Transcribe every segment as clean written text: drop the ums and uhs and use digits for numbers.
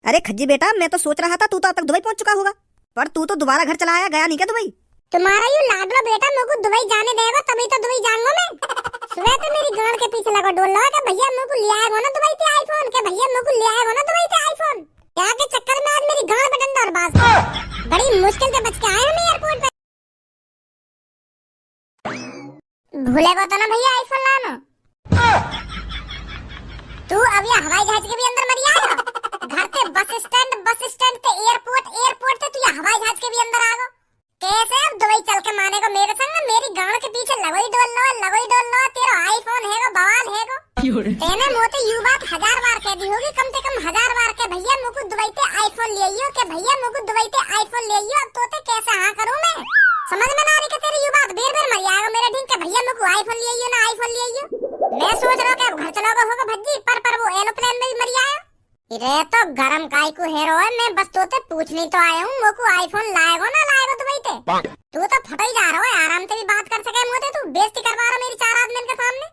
अरे खज्जी बेटा, मैं तो सोच रहा था तू तो अब तक दुबई पहुंच चुका होगा, पर तू तो दोबारा घर चला आया, गया नहीं क्या दुबई? तुम्हारा यू लाडलो बेटा मेरे को दुबई जाने देगा तभी तो दुबई जाऊंगा मैं। सुबह तो मेरी गांड के पीछे लगा डोल रहा है भैया मेरे को ले आएगा ना दुबई से आईफोन, के भैया मेरे को ले आएगा ना दुबई से आईफोन। क्या के चक्कर में आज मेरी गांड बटन और बात बड़ी मुश्किल से बच के आए हम एयरपोर्ट पे। भूलेगा तो ना भैया आईफोन लाना। तू अब ये हवाई जहाज के भी अंदर मर आएगा, घर से बस स्टैंड से एयरपोर्ट से तू ये हवाई जहाज के भी अंदर आ गो। कैसे अब दुबई चल के माने को मेरे संग मेरी गांड के पीछे लगोई डोल लो तेरा आईफोन है गो बवाल है गो। तेने मोते यू बात 1000 बार कह दी होगी, कम से कम 1000 बार के भैया मुझको दुबई से आईफोन ले आइयो, के भैया मुझको दुबई से आईफोन ले आइयो। अब तोते कैसे हाँ करूं मैं, समझ में ना आ रही कि तेरी यू बात बेर मर जाएगा मेरे ढींग के भैया मुझको आईफोन ले आइयो ना आईफोन ले आइयो। मैं सोच रहा हूं कि अब घर चलोगे होगा भज्जी, पर वो एरोप्लेन में भी मर जाए। रे तो गरम काय को हेरो है, मैं बस तोते पूछने तो आया हूं मुझको आईफोन लाएगो ना लाएगो दुबई से। तू तो फटा ही जा रहा है, आराम से भी बात कर सके मोते, तू बेइज्जती करवा रहा मेरी 4 आदमी के सामने।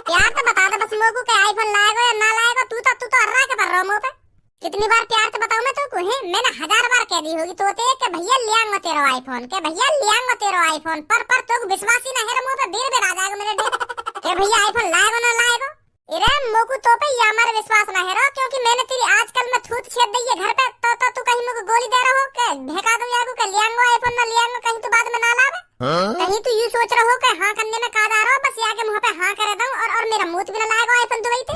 प्यार तो बता दे बस मुझको कि आईफोन लाएगो या ना लाएगो। तू तो अर्रा के कर रहा मुंह पे। कितनी बार प्यार से बताऊं मैं तुमको, है मैंने 1000 बार कह दी होगी तोते कि भैया ले आऊंगा तेरा आईफोन, के भैया ले आऊंगा तेरा आईफोन, पर तो विश्वास ही ना है मुंह पे बेर आ जाएगा मेरे ढेर के भैया आईफोन लाएगो ना लाएगो। इरे मोकू तो पे या हमारे विश्वास ना है रो, क्योंकि मैंने तेरी आजकल में थूत छेद दी है घर पे, तो तू कहीं मुझे गोली दे रहा हो के भेका दूं यागू के लियांगो आईफोन ना लियांगो, कहीं तू बाद में ना लावे। कहीं तू यू सोच रहा हो कि हां करने में का जा रहा हो, बस याके मुंह पे हां करे दूं और मेरा मुंह भी ना लाएगा आईफोन दुबई पे।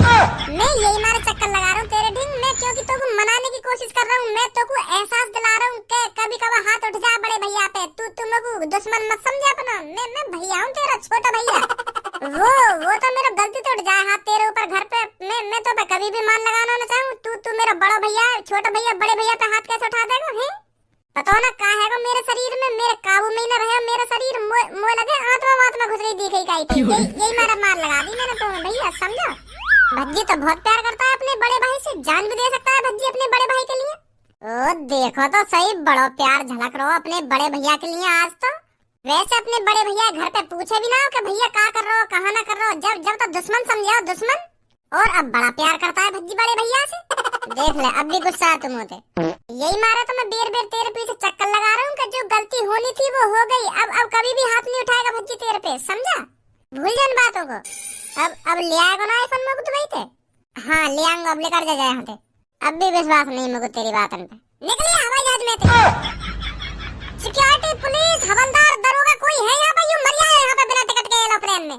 मैं यही मारे चक्कर लगा रहा हूं तेरे ढिंग में, क्योंकि तू को मनाने की कोशिश कर रहा हूं मैं, तो को एहसास दिला रहा हूं कि कभी कभी हाथ उठ जा बड़े भैया पे। तू मुझको दुश्मन मत समझ अपना, मैं भैया हूं तेरा छोटा भैया। वो तो मेरा गलती तो उठ जाए हाथ तेरे ऊपर घर पे, मैं तो कभी भी मान लगाना ना चाहूं। तू मेरा बड़ा भैया है, छोटा भैया बड़े भैया पे हाथ कैसे उठा देगा है? पता ना का है मेरे शरीर में, मेरे काबू में न रहे मेरा शरीर, मोए लगे आत्मा घुस रही दिख गई थी। यही मारा मार लगा दी मैंने तो भैया, समझा? भज्जी तो बहुत प्यार करता है अपने बड़े भाई से, जान भी दे सकता है भज्जी अपने बड़े भाई के लिए। ओ देखो तो सही, बड़ा प्यार झलक रहा अपने बड़े भैया के लिए आज तो। वैसे अपने बड़े भैया घर पे पूछे भी ना हो कि भैया का कर रहे हो कहाँ ना कर रहे हो, जब तो दुश्मन समझाओ दुश्मन। और अब बड़ा प्यार करता है भज्जी बड़े भैया से, देख ले अब भी गुस्सा तुम होते। यही मारा तो मैं बेर तेरे पीछे चक्कर लगा रहा हूँ कि जो गलती होनी थी वो हो गई, अब कभी भी हाथ नहीं उठाएगा भज्जी तेरे पे, समझा? भूल जान बातों को। अब ले आएगा ना आईफोन मुझको दुबई से? हाँ ले आऊंगा, अब लेकर जा यहाँ से। अब भी विश्वास नहीं मुझको तेरी बातों पे। निकलिए हवाई जहाज में थे। सिक्योरिटी पुलिस हवलदार दरोगा कोई है यहाँ पे? यूं मर जाए यहाँ पे बिना टिकट के एरोप्लेन में।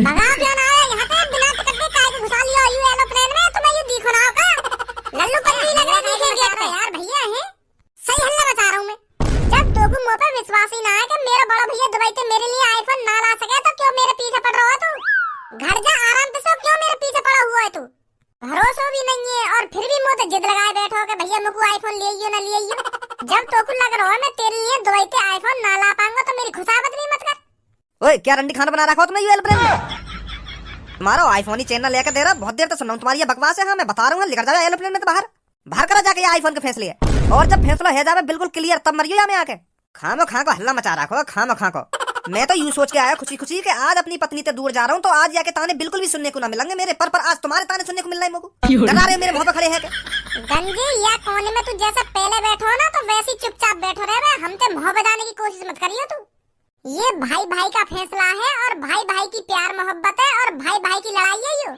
भगा क्यों ना आया यहाँ पे बिना टिकट के, काहे को घुसा लिया यू एरोप्लेन में? तुम्हें यू दिखो ना का लल्लू पन्नी लग रहा है गेट पे यार भैया है। सही हल्ला बचा रहा हूँ मैं। जब तोको मुंह पे विश्वास ही ना है कि मेरा बड़ा भैया दुबई से मेरे लिए आईफोन ना ला सके, तो क्यों मेरे पीछे पड़ रहा है तू? घर जा आराम से सो, क्यों मेरे पीछे पड़ा हुआ है तू? भरोसा भी नहीं है और फिर भी मुंह पे जिद लगाए बैठो कि भैया मुझको आईफोन ले आइयो ना ले आइयो। जब तोको लग रहा है मैं तेरे लिए दुबई से आईफोन ना ला पाऊंगा तो मेरी खुशामद भी मत कर। ओए क्या रंडी खाना बना रखा हो तुमने यू एरोप्लेन में? तुम्हारा आईफोन ही चेन ना लेकर दे रहा, बहुत देर तक सुन रहा हूं तुम्हारी ये बकवास है। हाँ मैं बता रहा हूँ, लेकर जाओ एरोप्लेन में तो बाहर करा जाके ये आईफोन के फैसले है, और जब फैसला है जावे बिल्कुल क्लियर तब मरियो यहाँ में आके। खामो खा को हल्ला मचा रखो, खामो खा को। मैं तो यूं सोच के आया खुशी खुशी कि आज अपनी पत्नी से दूर जा रहा हूँ तो आज जाके ताने बिल्कुल भी सुनने को ना मिलेंगे मेरे, पर आज तुम्हारे ताने सुनने को मिल रहे हैं मुझको। डरा रहे मेरे मुंह पे खड़े हैं के गंजी या कोने में तू जैसे पहले बैठो ना तो वैसे ही चुपचाप बैठो रहे, हमसे मुंह बजाने की कोशिश मत करियो तू। ये भाई भाई का फैसला है और भाई भाई की प्यार मोहब्बत है और भाई भाई की लड़ाई है ये।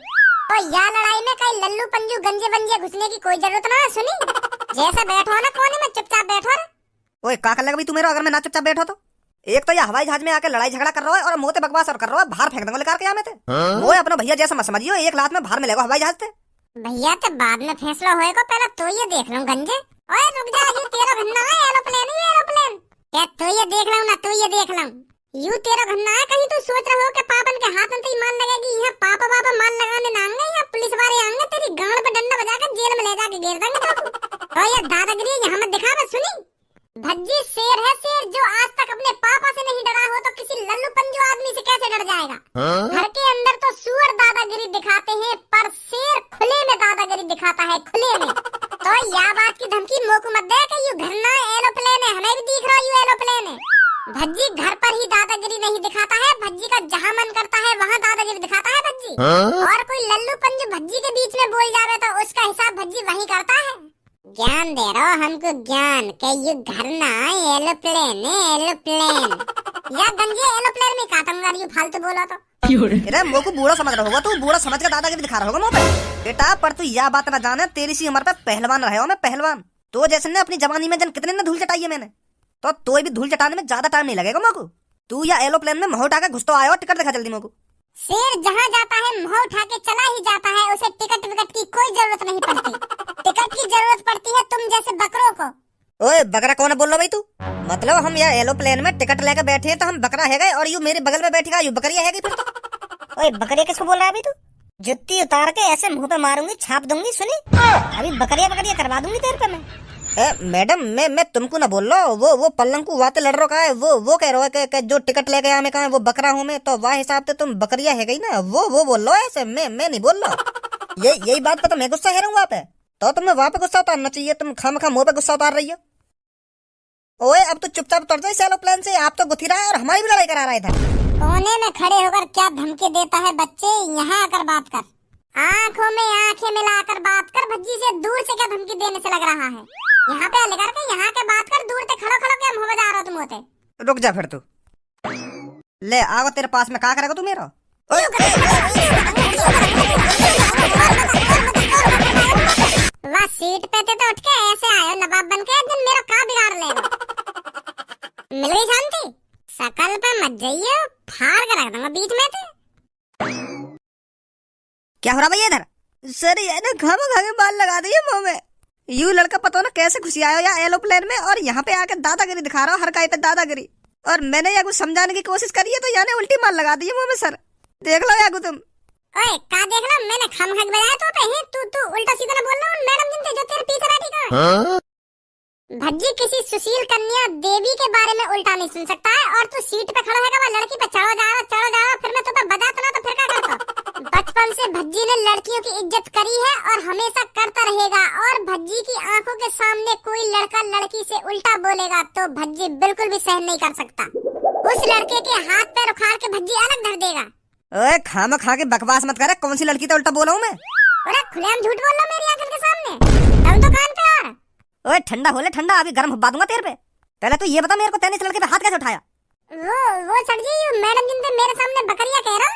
तो यह लड़ाई में कहीं लल्लू पंजू गंजे बंजे घुसने की कोई जरूरत ना है, सुनी? जैसे बैठो ना कोने में चुपचाप बैठो रे। ओए का कर लगा तू मेरा अगर मैं ना चुपचाप बैठो तो? एक तो ये हवाई जहाज में आके लड़ाई झगड़ा कर रहा है और मोते बकवास और कर रहा है, बाहर फेंक दूंगा लेकर के यहाँ में थे। वो अपना भैया जैसा मत समझियो, एक लात में बाहर मिलेगा हवाई जहाज से। भैया तो बाद में फैसला होएगा, पहले तो ये देख लूं गंजे। ओए रुक जा, ये तेरा घन्ना है एरोप्लेन ही एरोप्लेन। क्या तो ये देख लूं ना, तो ये देख लूं यू तेरा घन्ना है। कहीं तू सोच रहा हो कि पापन के हाथ में मान लगेगी? यहाँ पापा मान लगाने ना आएंगे, यहाँ पुलिस वाले आएंगे तेरी गांड पे डंडा बजाकर जेल में ले जाके घेर देंगे तो ये दादागिरी यहाँ मत दिखा। बस सुनी, भज्जी शेर है शेर, जो आज तक अपने पापा से नहीं डरा हो तो किसी लल्लू पंजू आदमी से कैसे डर जाएगा? घर के अंदर तो सुअर दादागिरी दिखाते हैं, पर शेर खुले में दादागिरी दिखाता है, खुले में। तो यह बात की धमकी मोको मत दे कि यू घरना एरोप्लेन है, हमें भी दिख रहा यू एरोप्लेन है। भज्जी घर पर ही दादागिरी नहीं दिखाता है, भज्जी का जहाँ मन करता है वहाँ दादागिरी दिखाता है भज्जी। और कोई लल्लू पंजू भज्जी के बीच में बोल जावे तो उसका हिसाब भज्जी वही करता है। ज्ञान दे रहा हो हमको, ज्ञान के ये घर ना एरोप्लेन है, एरोप्लेन या गंजे एरोप्लेन में काटूंगा ये फालतू बोला तो। अरे मो को बूढ़ा समझ रहा होगा तू, बूढ़ा समझ के दादागिरी दिखा रहा होगा मुंह पे। बेटा पर तू यह बात ना जाने, तेरी सी उम्र पे पहलवान रहे हो मैं, पहलवान। तो जैसे ने अपनी जवानी में जन कितने ने धूल चटाई है मैंने, तो तोय भी धूल चटाने में ज्यादा टाइम नहीं लगेगा मोको। तू या एरोप्लेन में मुंह उठा के घुस तो आयो, टिकट दिखा जल्दी मोको। शेर जहाँ जाता है मुंह उठा के चला ही जाता है, उसे टिकट विकट की कोई जरूरत नहीं पड़ती। टिकट की जरूरत पड़ती है तुम जैसे बकरों को। ओए बकरा कौन बोल रहा भाई तू? मतलब हम यहाँ एरोप्लेन में टिकट लेकर बैठे हैं तो हम बकरा है गए, और यू मेरे बगल में बैठेगा यू बकरिया है गई फिर तो। ओए बकरिया किसको बोल रहा है अभी तू? जुत्ती उतार के ऐसे मुंह पे मारूंगी, छाप दूंगी, सुनी? अभी बकरिया बकरिया करवा दूंगी तेरे पे मैं। मैडम मैं तुमको ना बोल रहा, वो पल्लंग को वाते लड़ रहा है, वो कह रहा है कि जो टिकट लेके आया मैं कहा वो बकरा हूँ मैं, तो वाह हिसाब से तुम बकरिया है गई ना, वो बोल लो ऐसे, मैं नहीं बोल रहा। यही बात पे तो मैं गुस्सा है रहा हूँ वहाँ पे, तो तुम्हें वहाँ पे गुस्सा उतारना चाहिए, तुम खामखा मुंह पे गुस्सा उतार रही हो। ओए अब तो चुपचाप उतर जाए एरोप्लेन से, आप तो गुथी रहा है और हमारी भी लड़ाई करा रहा था। कोने में खड़े होकर क्या धमकी देता है बच्चे, यहाँ आकर बात कर, आंखों में आंखें मिलाकर बात कर। भज्जी से दूर से क्या धमकी देने से लग रहा है? यहाँ पे लेकर के यहाँ के बात कर, दूर से खड़ो खड़ो क्या मुँह बजा रहा तुम होते। रुक जा फिर तू, ले आओ तेरे पास में, क्या करेगा तू मेरा? वाह सीट पे थे तो उठ के ऐसे आयो नवाब बन के, दिन मेरा का बिगाड़ लेगा। मिल गई शांति, शकल पे मत जाइए, फाड़ के रख दूंगा बीच में थे। क्या हो रहा भैया इधर? सर ये ना खामा खा के बाल लगा दिए मुंह में। यू लड़का पता ना कैसे खुशी आया या एरोप्लेन में, और यहाँ पे आके दादागिरी दिखा रहा हो, हर काय पे दादागिरी। और मैंने या कुछ समझाने की कोशिश करी है तो याने उल्टी मार लगा दी है मुंह में। सर देख लो यागू तुम। ओए का देख लो, मैंने खम खक बजाया तो पे है, तू उल्टा सीधा ना बोल रहा हूँ। मैडम जिनसे जो तेरे पीछे बैठी का भज्जी किसी सुशील कन्या देवी के बारे में उल्टा नहीं सुन सकता है, और तू सीट पे खड़ा है लड़की पे चढ़ो जा रहा, फिर मैं तुम्हें बजाता ना तो फिर क्या करता? बचपन से भज्जी ने लड़कियों की इज्जत करी है और हमेशा करता रहेगा, और भज्जी की आंखों के सामने कोई लड़का लड़की से उल्टा बोलेगा तो भज्जी बिल्कुल भी सहन नहीं कर सकता। उस लड़के के हाथ पैर उखाड़ के भज्जी अलग धर देगा। ओए खामा खा के बकवास मत करे, कौन सी लड़की तो उल्टा बोला हूँ मैं? अरे खुलेआम झूठ बोल रहा मेरी आंखों के सामने, दम तो कान पे और। ओए ठंडा हो ले ठंडा, अभी गर्म हुब्बा दूंगा तेरे पे। पहले तो ये बता मेरे को तैने इस लड़के पे हाथ कैसे उठाया? वो सर जी मैडम जिनसे मेरे सामने बकरिया कह रहा,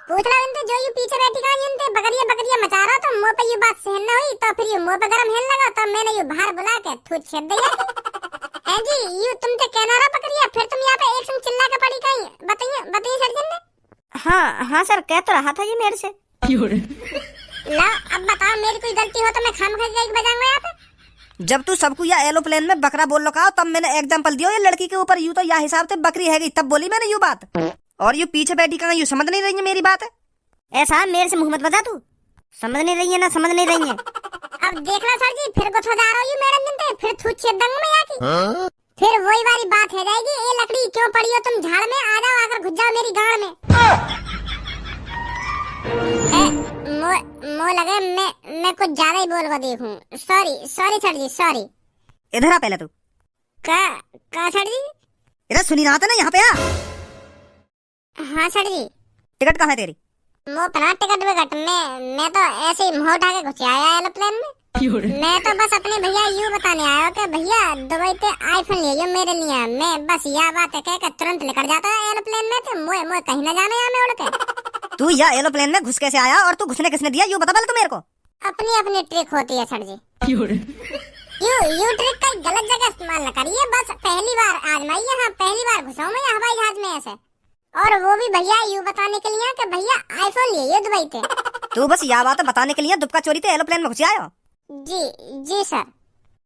पूछना इनसे जो यू पीछे बैठी का इनसे बकरिया मचा रहा, तो मुंह पे ये बात सहन न हुई तो फिर ये मुंह पे गरम हेल लगा, तो मैंने ये बाहर बुला के थूत छेद दिया। है जी यू तुमसे कहना रहा बकरिया, फिर तुम यहाँ पे एक संग चिल्ला के पड़ी कहीं, बताइए सर्जन ने। हाँ सर कह तो रहा था ये मेरे से। ला अब बताओ मेरी कोई गलती हो तो मैं खाम खा के बजाऊंगा यहाँ पे? जब तू सबको या एरोप्लेन में बकरा बोल रखा तब मैंने एग्जांपल दिया ये लड़की के ऊपर, यू तो या हिसाब से बकरी है गई तब बोली मैंने यू बात, और यू पीछे बैठी कहाँ यू समझ नहीं रही है मेरी बात है? ऐसा मेरे से मुंह मत बजा तू, समझ नहीं रही है ना समझ नहीं रही है। अब देखना सर जी फिर गुस्सा जा रहा हूँ मैडम जिनसे, फिर थूत छेद दूंगा मैं यहाँ की। फिर वही वाली बात है जाएगी, ये लकड़ी क्यों पड़ी हो तुम झाड़ में, आ जाओ आकर घुस जाओ मेरी गाड़ में। मो लगे मैं कुछ ज्यादा ही बोल को देखूं, सॉरी सर जी सॉरी। इधर आ पहले तू। का सर जी? इधर सुनी रहा था ना, यहाँ पे आ। हाँ सर जी। टिकट कहाँ है तेरी? मो पना टिकट विकट मैं तो ऐसे ही मुंह उठा के घुस आया एरोप्लेन में। मैं तो बस अपने भैया यूँ बताने आया कि भैया दुबई पे आईफोन ले लो मेरे लिए, मैं बस यह बात है कह तुरंत निकल जाता है एरोप्लेन में, तो मोए कहीं न जाने यहाँ में उड़ के। तू या एरोप्लेन में घुस कैसे आया और तू घुसने किसने दिया यू बता पहले तू मेरे को। अपनी ट्रिक होती है सर जी। यू ट्रिक का गलत जगह इस्तेमाल न करिए, बस पहली बार आजमाइए। हाँ पहली बार घुसा हूँ मैं हवाई जहाज में ऐसे, और वो भी भैया यू बताने के लिए कि भैया आईफोन लिए दुबई पे। तू बस यह बात बताने के लिए दुबका चोरी थे एरोप्लेन में घुस आया? जी सर।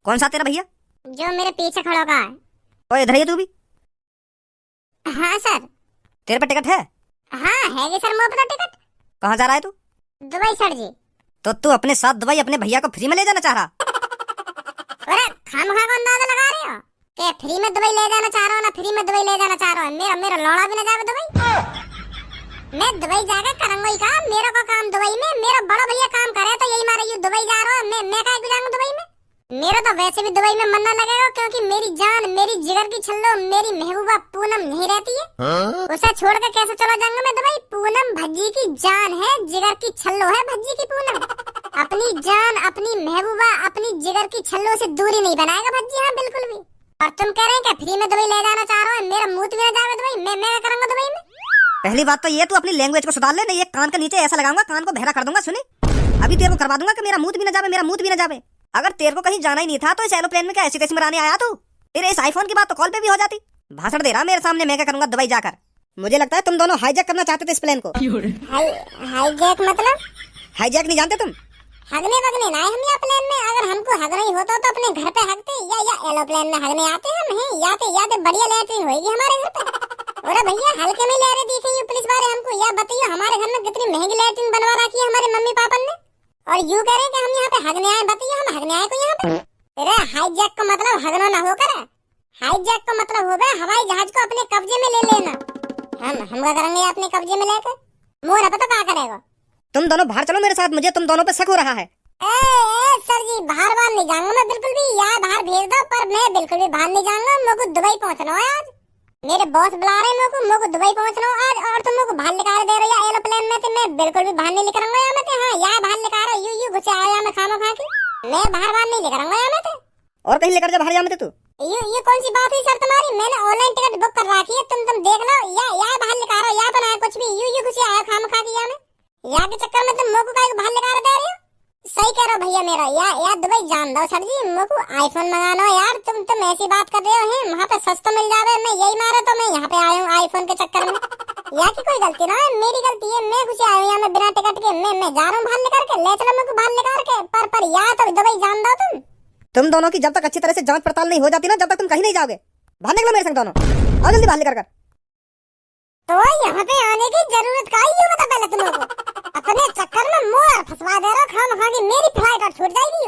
कौन सा तेरा भैया? जो मेरे पीछे खड़ा का है। और इधर ही तू भी? हाँ सर। तेरे पे टिकट है? हाँ है सर मोह पर टिकट। कहाँ जा रहा है तू? दुबई सर जी। तो तू अपने साथ दुबई अपने भैया को फ्री में ले जाना चाह रहा? अरे खामखा को अंदाजा लगा रहे हो कि फ्री में दुबई ले जाना चाह रहा हूँ ना फ्री में दुबई ले जाना चाह रहा हूँ? मेरा लौड़ा भी ना जावे दुबई। मैं दुबई जाकर करूंगा ही काम, मेरा को काम दुबई में, मेरा बड़ा भैया काम करे तो यही मारे यू दुबई जा रहा है, मैं काहे को जाऊंगा दुबई में? मेरा तो वैसे भी दुबई में मन न लगेगा, क्योंकि मेरी जान मेरी जिगर की छल्लो मेरी महबूबा पूनम नहीं रहती है। उसे छोड़ के कैसे चला जाऊंगा मैं दुबई? पूनम भज्जी की जान है, जिगर की छल्लो है भज्जी की पूनम। अपनी जान अपनी महबूबा अपनी जिगर की छल्लों से दूरी नहीं बनाएगा भज्जी, हाँ बिल्कुल भी। और तुम कह रहे हैं क्या फ्री में दुबई ले जाना चाह रहे हो? मेरा मुंह भी ना जावे दुबई, मैं करूंगा दुबई में। पहली बात तो ये तू अपनी लैंग्वेज को सुधार ले, नहीं ये कान के नीचे ऐसा लगाऊंगा कान को बहरा कर दूंगा। सुनी, अभी तेरे को करवा दूंगा कि मेरा मुंह भी ना जावे, मेरा मुंह भी ना जावे। अगर तेरे को कहीं जाना ही नहीं था तो इस एरोप्लेन में क्या ऐसी तैसी मराने आया तू? तेरे इस आईफोन की बात तो कॉल पे भी हो जाती। भाषण दे रहा मेरे सामने, मैं क्या करूंगा दुबई जाकर? मुझे लगता है तुम दोनों हाईजैक करना चाहते थे इस प्लेन को। हाईजैक मतलब? हाईजैक नहीं जानते तुम? हगने वगने ना हम यहाँ प्लेन में। अगर हमको हगना ही होता तो अपने घर पे हगते, या एरोप्लेन में हगने आते हम हैं। याते बढ़िया लैट्रिन होगी हमारे घर पे। और भैया हल्के में लहरें दिखेंगी पुलिस वाले हमको। या बताइए हमारे घर में कितनी महंगी लैट्रिन बनवा रखी है हमारे मम्मी पापा ने, और यूं कह रहे हैं कि हम यहाँ पे हगने आए। बताइए हम हगने आए को यहाँ पे? अरे हाईजैक का मतलब हगना ना होकर, हाईजैक का मतलब हो गया हवाई जहाज को अपने कब्जे में ले लेना। हम क्या करेंगे अपने कब्जे में लेकर? मोर पता क्या करेगा? तुम दोनों बाहर चलो मेरे साथ, मुझे तुम दोनों पे शक हो रहा है। ए सर जी, बाहर नहीं जाऊंगा मैं बिल्कुल भी। या बाहर भेज दो, पर मैं बिल्कुल भी बाहर नहीं जाऊंगा। मेरे को दुबई पहुंचना है आज। मेरे बॉस बुला रहे हैं मेरे को दुबई पहुंचना है आज। और तुम मेरे को बाहर निकाल दे रहे हो एरोप्लेन में, तो मैं बिल्कुल भी बाहर नहीं निकलूंगा यहाँ में। हाँ या बाहर निकाल रहा यू घुसे आया मैं खाना खा के। मैं बाहर नहीं निकलूंगा यहाँ में। और कहीं लेकर जा बाहर जा तू। ये कौन सी बात हुई सर तुम्हारी? मैंने ऑनलाइन टिकट बुक कर रखी है, तुम देख लो। या बाहर निकाल रहा या तो ना कुछ भी यू घुसे आया खाना खा के यहाँ में। या के चक्कर में तुम मेरे को काहे बाहर निकाल दे रहे हो? सही कह रहे हो भैया मेरा। या दुबई जान दो सर जी, मेरे को आईफोन मंगाना है यार। तुम ऐसी बात कर रहे हो वहाँ पे सस्ता मिल जावे। मैं यही मारा तो मैं यहाँ पे आया हूँ आईफोन के चक्कर में। या की कोई गलती ना है, मेरी गलती है। मैं घुसे आया हूँ यहाँ में बिना टिकट के। मैं जा रहा हूँ बाहर निकाल के, ले चलो मेरे को बाहर निकाल के। पर या तो दुबई जान दो तुम दोनों की जब तक अच्छी तरह से जांच पड़ताल नहीं हो जाती ना, जब तक तुम कहीं नहीं जाओगे। बाहर निकलो मेरे संग दोनों, आओ जल्दी बाहर निकल कर। तो यहाँ पे आने की जरूरत का ही बता पहले तुम लोगों को। अपने चक्कर में मोर फंसवा दे रहा खाम खा की मेरी फ्लाइट और छूट जाएगी।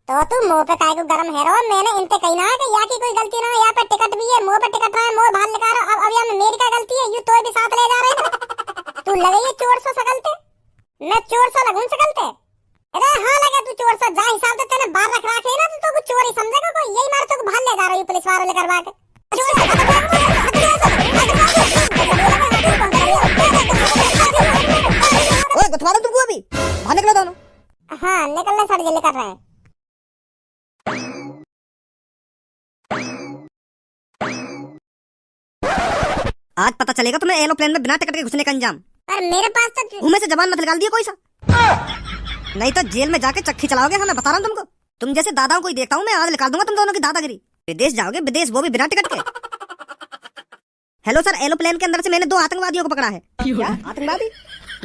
तो तुम मुंह पे काहे को गरम है रहो? मैंने इनसे कही ना है कि या की कोई गलती ना है। यहाँ पे टिकट भी है, मुंह पे टिकट रहा है, मुंह बाहर निकाल रहा। अब यहाँ में मेरी क्या गलती है? यू तो भी साथ ले जा रहे हैं। तू लगे ये चोर सा सकलते, मैं चोर सा लगूं सकलते? अरे हाँ लगे तू चोर सा। जा हिसाब से तेने बाहर रख रखे है ना, तो तू चोर ही समझेगा कोई। यही मार तो बाहर ले जा रही पुलिस वालों ने करवा के। ओए गुथवा दो तुमको अभी, बाहर निकलो दोनों। हाँ निकलना सर जल्दी कर रहे हैं। आज पता चलेगा तुम्हें एरोप्लेन में बिना टिकट के घुसने का अंजाम। पर मेरे पास तो मुंह में से जबान मत निकाल दिए कोई सा, नहीं तो जेल में जाके चक्की चलाओगे। हाँ मैं बता रहा हूँ तुमको, तुम जैसे दादाओं को ही देखता हूँ मैं। आज निकाल दूंगा तुम दोनों की दादागिरी। विदेश जाओगे, विदेश वो भी बिना टिकट के। हेलो सर, एरोप्लेन के अंदर से मैंने 2 आतंकवादियों को पकड़ा है। क्या आतंकवादी?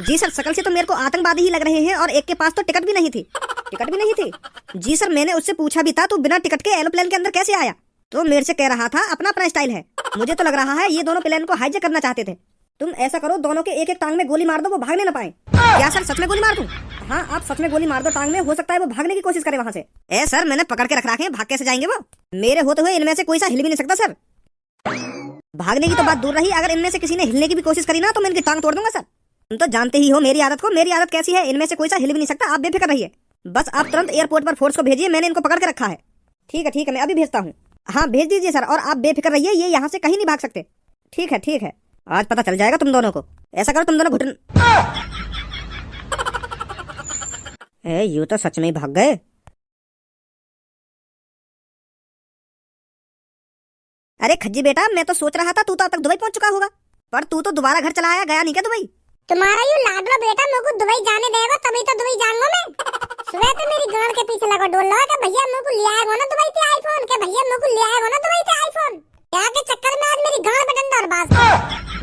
जी सर, शकल से तो मेरे को आतंकवादी ही लग रहे हैं, और एक के पास तो टिकट भी नहीं थी। टिकट भी नहीं थी? जी सर, मैंने उससे पूछा भी था तू बिना टिकट के एरोप्लेन के अंदर कैसे आया, तो मेरे से कह रहा था अपना अपना स्टाइल है। मुझे तो लग रहा है ये दोनों प्लेन को हाईजैक करना चाहते थे। तुम ऐसा करो, दोनों के एक एक टांग में गोली मार दो, वो भागने ना पाए। क्या सर सच में गोली मार दूं? हाँ आप सच में गोली मार दो टांग में, हो सकता है वो भागने की कोशिश करे वहाँ से। ए सर, मैंने पकड़ के रख रखे हैं, भाग कैसे जाएंगे वो? मेरे होते हुए इनमें से कोई सा हिल भी नहीं सकता सर। भागने की तो बात दूर रही, अगर इनमें से किसी ने हिलने की भी कोशिश करी ना तो मैं इनकी टांग तोड़ दूंगा सर। तुम तो जानते ही हो मेरी आदत को, मेरी आदत कैसी है। इनमें से कोई सा हिल भी नहीं सकता, आप बेफिक्र रहिए। बस आप तुरंत एयरपोर्ट पर फोर्स को भेजिए, मैंने इनको पकड़ के रखा है। ठीक है, मैं अभी भेजता हूँ। हाँ भेज दीजिए सर, और आप बेफिक्र रहिए, ये यहाँ से कहीं नहीं भाग सकते। ठीक है, आज पता चल जाएगा तुम दोनों को। ऐसा करो तुम दोनों घुटन। यूं तो सच में ही भाग गए। अरे खज्जी बेटा, मैं तो सोच रहा था तू तो अब तक दुबई पहुंच चुका होगा, पर तू तो दोबारा घर चला आया, गया नहीं क्या दुबई? तुम्हारा यू लाडला बेटा मेरे को दुबई जाने देगा तभी तो दुबई जाऊंगा मैं। सुबह तो मेरी गांड के पीछे लगा डोल रहा है कि भैया मेरे को ले आएगा ना दुबई से आईफोन, के भैया मेरे को ले आएगा ना दुबई से आईफोन। क्या के चक्कर में आज मेरी गांड पे डंडा और बाज।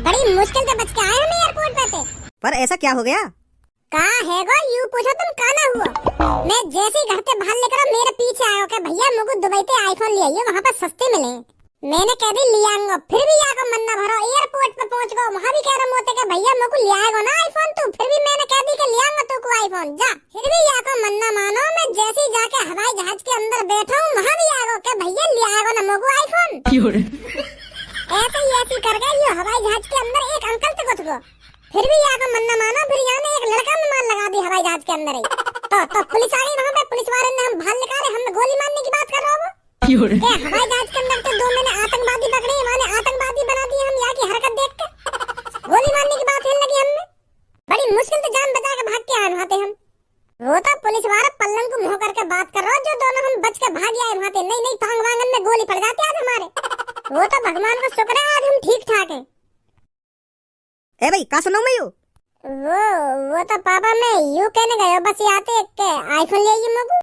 बड़ी मुश्किल से बच के आए हम एयरपोर्ट पे से। पर ऐसा क्या हो गया? कहाँ है गो यू पूछो तुम, कहाँ ना हुआ? मैं जैसे ही घर से बाहर लेकर मेरे पीछे आया कि भैया मेरे को दुबई से आईफोन ले आइए, वहाँ पर सस्ते मिले। मैंने कह दी ले आऊंगा, फिर भी यहाँ को मन ना भरो। एयरपोर्ट पे पहुँच गो, वहाँ भी कह रहे होते कि भैया मेरे को ले आएगा ना आईफोन तू, फिर भी मैंने कह दी कि ले आऊंगा तू को आईफोन जा। फिर भी यहाँ को मन ना मानो, मैं जैसे ही जाके हवाई जहाज के अंदर बैठा हूँ वहाँ भी आएगा कि भैया ले आएगा ना मेरे को आईफोन। ऐसे कर गए ये हवाई जहाज के अंदर एक अंकल से घुस गो, फिर भी यहाँ का मन न माना। फिर यहाँ ने एक लड़का में मान लगा दी हवाई जहाज के अंदर ही। तो पुलिस आ गई वहाँ पे, पुलिस वाले ने हम बाहर निकाले, हम गोली मारने की बात कर रहे हो। हवाई जहाज के अंदर तो 2 महीने आतंकवादी पकड़े, वहाँ आतंकवादी बना दिए हम यहाँ की हरकत देख के। गोली मारने की बात हिल लगी हमने, बड़ी मुश्किल से जान बचा के भाग के आए वहाँ पे हम। वो तो पुलिस वाला पल्लंग को मुँह करके बात कर रहा जो दोनों हम बच के भाग आए वहां पे, नहीं नहीं टांग वांगन में गोली पड़ जाती आज हमारे। वो तो भगवान का शुक्र है आज हम ठीक ठाक हैं। ए भाई का सुनाऊं मैं यू? वो तो पापा मैं यूं कहने गयो बस आते के आईफोन ले आई मगू।